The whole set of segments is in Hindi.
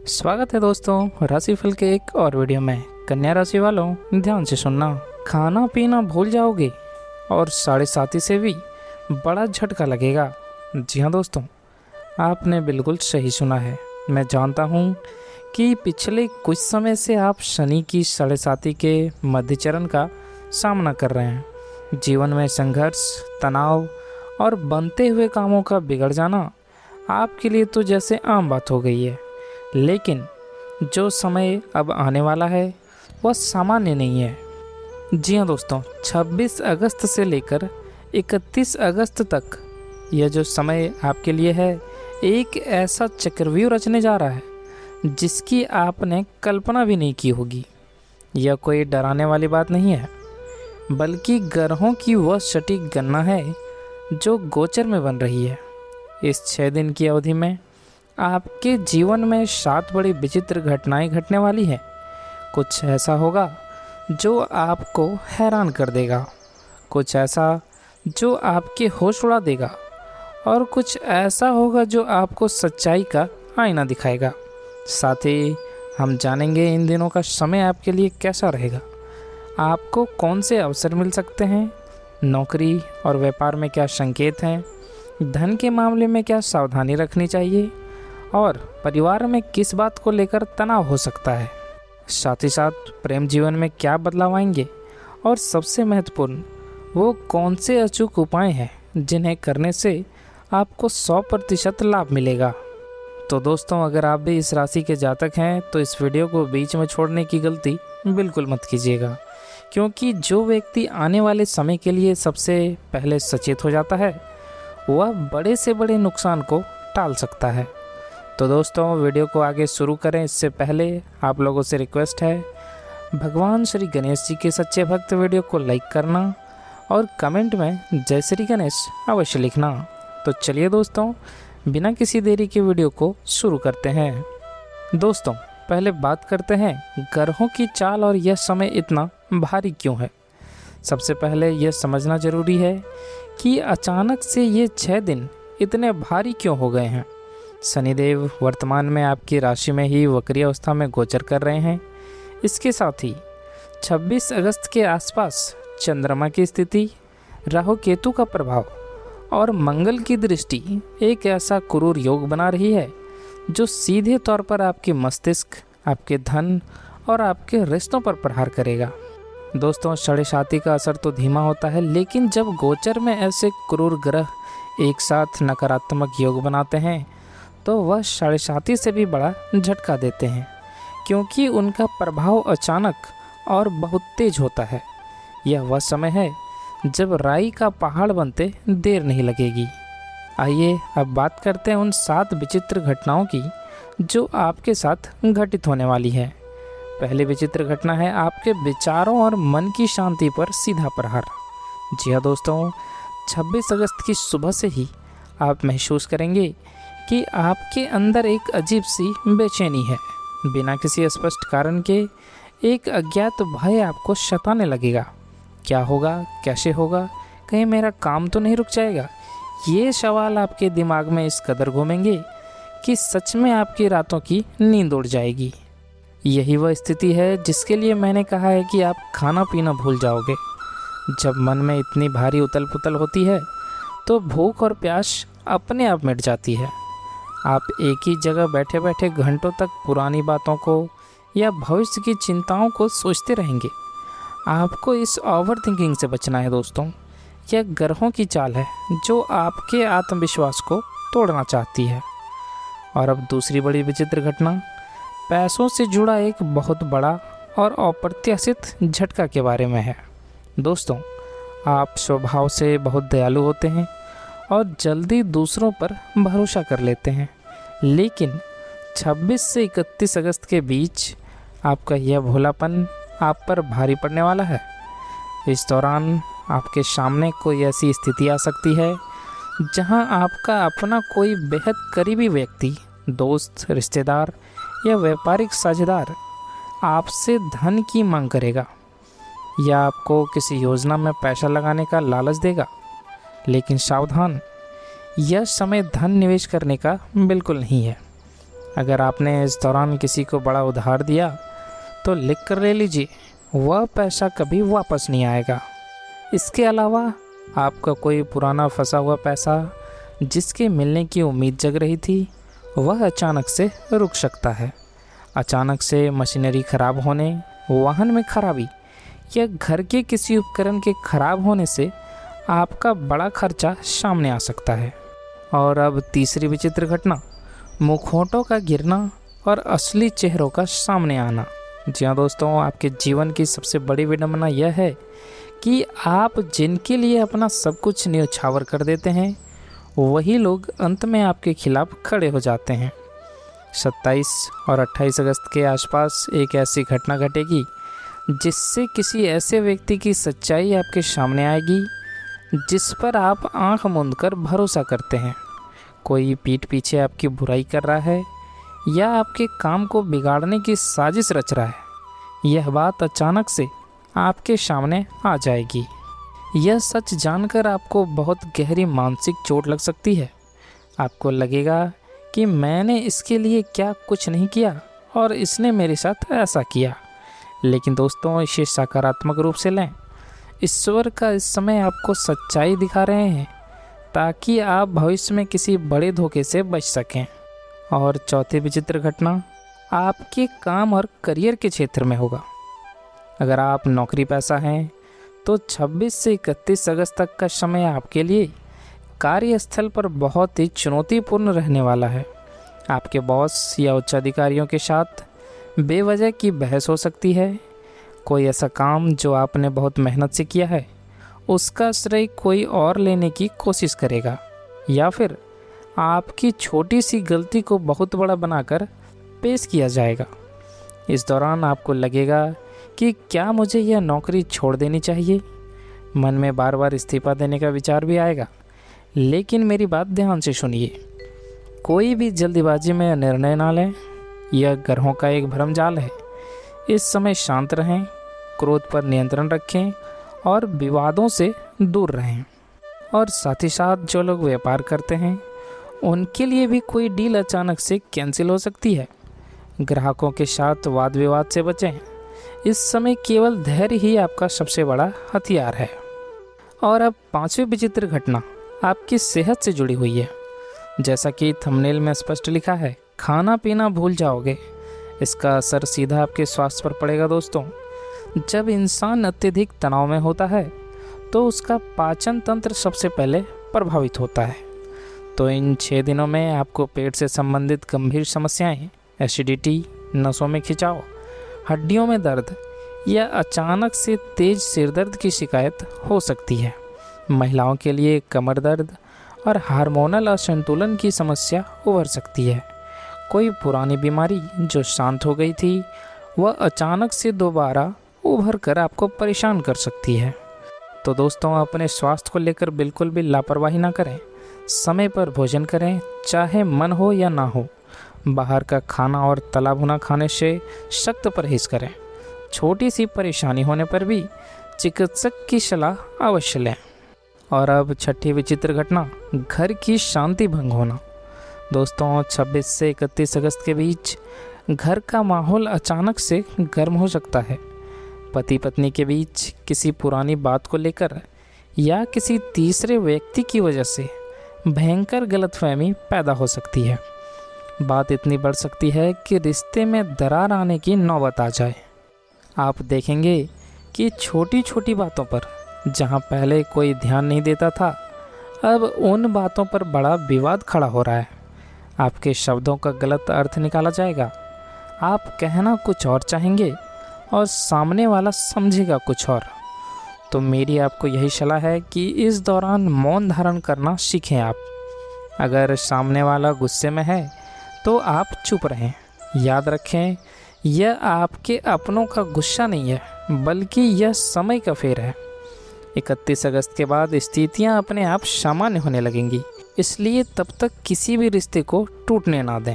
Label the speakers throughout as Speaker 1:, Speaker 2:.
Speaker 1: स्वागत है दोस्तों राशिफल के एक और वीडियो में। कन्या राशि वालों ध्यान से सुनना, खाना पीना भूल जाओगे और 7:30 से भी बड़ा झटका लगेगा। जी हाँ दोस्तों, आपने बिल्कुल सही सुना है। मैं जानता हूँ कि पिछले कुछ समय से आप शनि की 7:30 के मध्यचरण का सामना कर रहे हैं। जीवन में संघर्ष, तनाव और बनते हुए कामों का बिगड़ जाना आपके लिए तो जैसे आम बात हो गई है। लेकिन जो समय अब आने वाला है वह सामान्य नहीं है। जी हाँ दोस्तों, 26 अगस्त से लेकर 31 अगस्त तक यह जो समय आपके लिए है, एक ऐसा चक्रव्यूह रचने जा रहा है जिसकी आपने कल्पना भी नहीं की होगी। यह कोई डराने वाली बात नहीं है, बल्कि ग्रहों की वह सटीक गणना है जो गोचर में बन रही है। इस 6 दिन की अवधि में आपके जीवन में 7 बड़ी विचित्र घटनाएं घटने वाली हैं। कुछ ऐसा होगा जो आपको हैरान कर देगा, कुछ ऐसा जो आपके होश उड़ा देगा और कुछ ऐसा होगा जो आपको सच्चाई का आईना दिखाएगा। साथ ही हम जानेंगे इन दिनों का समय आपके लिए कैसा रहेगा, आपको कौन से अवसर मिल सकते हैं, नौकरी और व्यापार में क्या संकेत हैं, धन के मामले में क्या सावधानी रखनी चाहिए और परिवार में किस बात को लेकर तनाव हो सकता है। साथ ही साथ प्रेम जीवन में क्या बदलाव आएंगे और सबसे महत्वपूर्ण वो कौन से अचूक उपाय हैं जिन्हें करने से आपको 100% लाभ मिलेगा। तो दोस्तों, अगर आप भी इस राशि के जातक हैं तो इस वीडियो को बीच में छोड़ने की गलती बिल्कुल मत कीजिएगा, क्योंकि जो व्यक्ति आने वाले समय के लिए सबसे पहले सचेत हो जाता है वह बड़े से बड़े नुकसान को टाल सकता है। तो दोस्तों, वीडियो को आगे शुरू करें इससे पहले आप लोगों से रिक्वेस्ट है, भगवान श्री गणेश जी के सच्चे भक्त वीडियो को लाइक करना और कमेंट में जय श्री गणेश अवश्य लिखना। तो चलिए दोस्तों, बिना किसी देरी के वीडियो को शुरू करते हैं। दोस्तों, पहले बात करते हैं ग्रहों की चाल और यह समय इतना भारी क्यों है। सबसे पहले यह समझना जरूरी है कि अचानक से ये 6 दिन इतने भारी क्यों हो गए हैं। शनिदेव वर्तमान में आपकी राशि में ही वक्री अवस्था में गोचर कर रहे हैं। इसके साथ ही 26 अगस्त के आसपास चंद्रमा की स्थिति, राहु केतु का प्रभाव और मंगल की दृष्टि एक ऐसा क्रूर योग बना रही है जो सीधे तौर पर आपके मस्तिष्क, आपके धन और आपके रिश्तों पर प्रहार करेगा। दोस्तों, 7:30 का असर तो धीमा होता है, लेकिन जब गोचर में ऐसे क्रूर ग्रह एक साथ नकारात्मक योग बनाते हैं तो वह 7:30 से भी बड़ा झटका देते हैं, क्योंकि उनका प्रभाव अचानक और बहुत तेज होता है। यह वह समय है जब राई का पहाड़ बनते देर नहीं लगेगी। आइए अब बात करते हैं उन 7 विचित्र घटनाओं की जो आपके साथ घटित होने वाली है। पहली विचित्र घटना है आपके विचारों और मन की शांति पर सीधा प्रहार। जी हाँ दोस्तों, 26 अगस्त की सुबह से ही आप महसूस करेंगे कि आपके अंदर एक अजीब सी बेचैनी है। बिना किसी स्पष्ट कारण के एक अज्ञात भय आपको सताने लगेगा। क्या होगा, कैसे होगा, कहीं मेरा काम तो नहीं रुक जाएगा। ये सवाल आपके दिमाग में इस कदर घूमेंगे कि सच में आपकी रातों की नींद उड़ जाएगी। यही वह स्थिति है जिसके लिए मैंने कहा है कि आप खाना पीना भूल जाओगे। जब मन में इतनी भारी उथल पुथल होती है तो भूख और प्यास अपने आप मिट जाती है। आप एक ही जगह बैठे बैठे घंटों तक पुरानी बातों को या भविष्य की चिंताओं को सोचते रहेंगे। आपको इस ओवर थिंकिंग से बचना है दोस्तों। यह ग्रहों की चाल है जो आपके आत्मविश्वास को तोड़ना चाहती है। और अब दूसरी बड़ी विचित्र घटना पैसों से जुड़ा एक बहुत बड़ा और अप्रत्याशित झटका के बारे में है। दोस्तों, आप स्वभाव से बहुत दयालु होते हैं और जल्दी दूसरों पर भरोसा कर लेते हैं, लेकिन 26 से 31 अगस्त के बीच आपका यह भोलापन आप पर भारी पड़ने वाला है। इस दौरान आपके सामने कोई ऐसी स्थिति आ सकती है जहां आपका अपना कोई बेहद करीबी व्यक्ति, दोस्त, रिश्तेदार या व्यापारिक साझेदार आपसे धन की मांग करेगा या आपको किसी योजना में पैसा लगाने का लालच देगा। लेकिन सावधान, यह समय धन निवेश करने का बिल्कुल नहीं है। अगर आपने इस दौरान किसी को बड़ा उधार दिया तो लिख कर ले लीजिए, वह पैसा कभी वापस नहीं आएगा। इसके अलावा आपका कोई पुराना फंसा हुआ पैसा जिसके मिलने की उम्मीद जग रही थी, वह अचानक से रुक सकता है। अचानक से मशीनरी खराब होने, वाहन में खराबी या घर के किसी उपकरण के खराब होने से आपका बड़ा खर्चा सामने आ सकता है। और अब तीसरी विचित्र घटना, मुखौटों का गिरना और असली चेहरों का सामने आना। जी हाँ दोस्तों, आपके जीवन की सबसे बड़ी विडंबना यह है कि आप जिनके लिए अपना सब कुछ न्यौछावर कर देते हैं, वही लोग अंत में आपके खिलाफ खड़े हो जाते हैं। 27 और 28 अगस्त के आसपास एक ऐसी घटना घटेगी जिससे किसी ऐसे व्यक्ति की सच्चाई आपके सामने आएगी जिस पर आप आंख मूंद कर भरोसा करते हैं। कोई पीठ पीछे आपकी बुराई कर रहा है या आपके काम को बिगाड़ने की साजिश रच रहा है। यह बात अचानक से आपके सामने आ जाएगी। यह सच जानकर आपको बहुत गहरी मानसिक चोट लग सकती है। आपको लगेगा कि मैंने इसके लिए क्या कुछ नहीं किया और इसने मेरे साथ ऐसा किया। लेकिन दोस्तों, इसे सकारात्मक रूप से लें। ईश्वर का इस समय आपको सच्चाई दिखा रहे हैं ताकि आप भविष्य में किसी बड़े धोखे से बच सकें। और चौथी विचित्र घटना आपके काम और करियर के क्षेत्र में होगा। अगर आप नौकरी पेशा हैं तो 26 से 31 अगस्त तक का समय आपके लिए कार्यस्थल पर बहुत ही चुनौतीपूर्ण रहने वाला है। आपके बॉस या उच्च अधिकारियों के साथ बेवजह की बहस हो सकती है। कोई ऐसा काम जो आपने बहुत मेहनत से किया है, उसका श्रेय कोई और लेने की कोशिश करेगा, या फिर आपकी छोटी सी गलती को बहुत बड़ा बनाकर पेश किया जाएगा। इस दौरान आपको लगेगा कि क्या मुझे यह नौकरी छोड़ देनी चाहिए। मन में बार बार इस्तीफा देने का विचार भी आएगा। लेकिन मेरी बात ध्यान से सुनिए, कोई भी जल्दीबाजी में निर्णय ना लें। यह ग्रहों का एक भ्रमजाल है। इस समय शांत रहें, क्रोध पर नियंत्रण रखें और विवादों से दूर रहें। और साथ ही साथ जो लोग व्यापार करते हैं, उनके लिए भी कोई डील अचानक से कैंसिल हो सकती है। ग्राहकों के साथ वाद विवाद से बचें। इस समय केवल धैर्य ही आपका सबसे बड़ा हथियार है। और अब पांचवी विचित्र घटना आपकी सेहत से जुड़ी हुई है। जैसा कि थंबनेल में स्पष्ट लिखा है, खाना पीना भूल जाओगे। इसका असर सीधा आपके स्वास्थ्य पर पड़ेगा दोस्तों। जब इंसान अत्यधिक तनाव में होता है तो उसका पाचन तंत्र सबसे पहले प्रभावित होता है। तो इन 6 दिनों में आपको पेट से संबंधित गंभीर समस्याएं, एसिडिटी, नसों में खिंचाव, हड्डियों में दर्द या अचानक से तेज सिरदर्द की शिकायत हो सकती है। महिलाओं के लिए कमर दर्द और हार्मोनल असंतुलन की समस्या उभर सकती है। कोई पुरानी बीमारी जो शांत हो गई थी, वह अचानक से दोबारा उभर कर आपको परेशान कर सकती है। तो दोस्तों, अपने स्वास्थ्य को लेकर बिल्कुल भी लापरवाही ना करें। समय पर भोजन करें, चाहे मन हो या ना हो। बाहर का खाना और तला भुना खाने से सख्त परहेज करें। छोटी सी परेशानी होने पर भी चिकित्सक की सलाह अवश्य लें। और अब छठी विचित्र घटना, घर की शांति भंग होना। दोस्तों, 26 से 31 अगस्त के बीच घर का माहौल अचानक से गर्म हो सकता है। पति पत्नी के बीच किसी पुरानी बात को लेकर या किसी तीसरे व्यक्ति की वजह से भयंकर गलतफहमी पैदा हो सकती है। बात इतनी बढ़ सकती है कि रिश्ते में दरार आने की नौबत आ जाए। आप देखेंगे कि छोटी छोटी बातों पर जहां पहले कोई ध्यान नहीं देता था, अब उन बातों पर बड़ा विवाद खड़ा हो रहा है। आपके शब्दों का गलत अर्थ निकाला जाएगा। आप कहना कुछ और चाहेंगे और सामने वाला समझेगा कुछ और। तो मेरी आपको यही सलाह है कि इस दौरान मौन धारण करना सीखें आप। अगर सामने वाला गुस्से में है तो आप चुप रहें। याद रखें, यह आपके अपनों का गुस्सा नहीं है, बल्कि यह समय का फेर है। 31 अगस्त के बाद स्थितियां अपने आप सामान्य होने लगेंगी, इसलिए तब तक किसी भी रिश्ते को टूटने ना दें।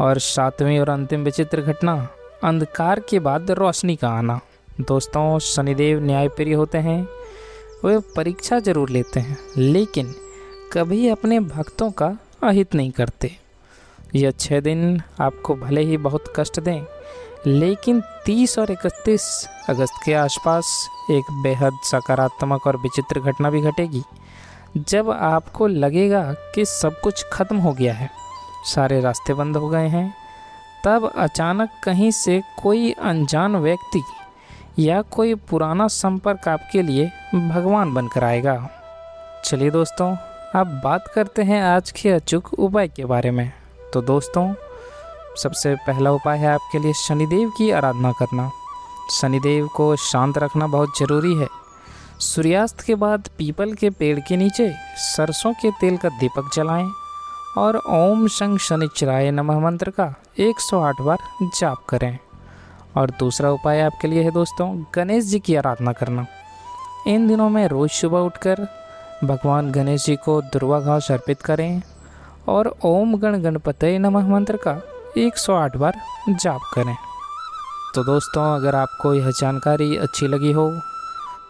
Speaker 1: और 7वीं और अंतिम विचित्र घटना, अंधकार के बाद रोशनी का आना। दोस्तों, शनिदेव न्यायप्रिय होते हैं। वे परीक्षा जरूर लेते हैं, लेकिन कभी अपने भक्तों का अहित नहीं करते। यह 6 दिन आपको भले ही बहुत कष्ट दें, लेकिन 30 और 31 अगस्त के आसपास एक बेहद सकारात्मक और विचित्र घटना भी घटेगी। जब आपको लगेगा कि सब कुछ खत्म हो गया है, सारे रास्ते बंद हो गए हैं, तब अचानक कहीं से कोई अनजान व्यक्ति या कोई पुराना संपर्क आपके लिए भगवान बनकर आएगा। चलिए दोस्तों, अब बात करते हैं आज के अचूक उपाय के बारे में। तो दोस्तों, सबसे पहला उपाय है आपके लिए शनिदेव की आराधना करना। शनिदेव को शांत रखना बहुत ज़रूरी है। सूर्यास्त के बाद पीपल के पेड़ के नीचे सरसों के तेल का दीपक जलाएं और ओम शं शनिचराय नमः मंत्र का 108 बार जाप करें। और दूसरा उपाय आपके लिए है दोस्तों, गणेश जी की आराधना करना। इन दिनों में रोज़ सुबह उठकर भगवान गणेश जी को दुर्वा घास अर्पित करें और ओम गण गणपतये नमः मंत्र का 108 बार जाप करें। तो दोस्तों, अगर आपको यह जानकारी अच्छी लगी हो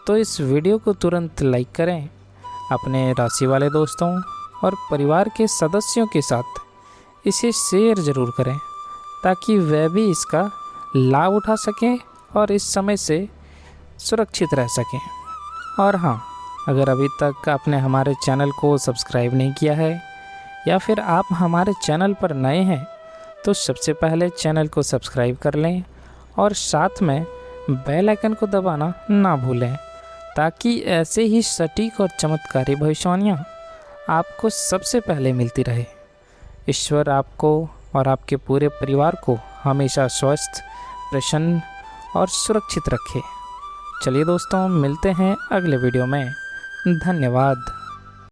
Speaker 1: तो इस वीडियो को तुरंत लाइक करें, अपने राशि वाले दोस्तों और परिवार के सदस्यों के साथ इसे शेयर ज़रूर करें ताकि वे भी इसका लाभ उठा सकें और इस समय से सुरक्षित रह सकें। और हाँ, अगर अभी तक आपने हमारे चैनल को सब्सक्राइब नहीं किया है या फिर आप हमारे चैनल पर नए हैं तो सबसे पहले चैनल को सब्सक्राइब कर लें और साथ में बेल आइकन को दबाना ना भूलें ताकि ऐसे ही सटीक और चमत्कारी भविष्यवाणियाँ आपको सबसे पहले मिलती रहे। ईश्वर आपको और आपके पूरे परिवार को हमेशा स्वस्थ, प्रसन्न और सुरक्षित रखे। चलिए दोस्तों, मिलते हैं अगले वीडियो में। धन्यवाद।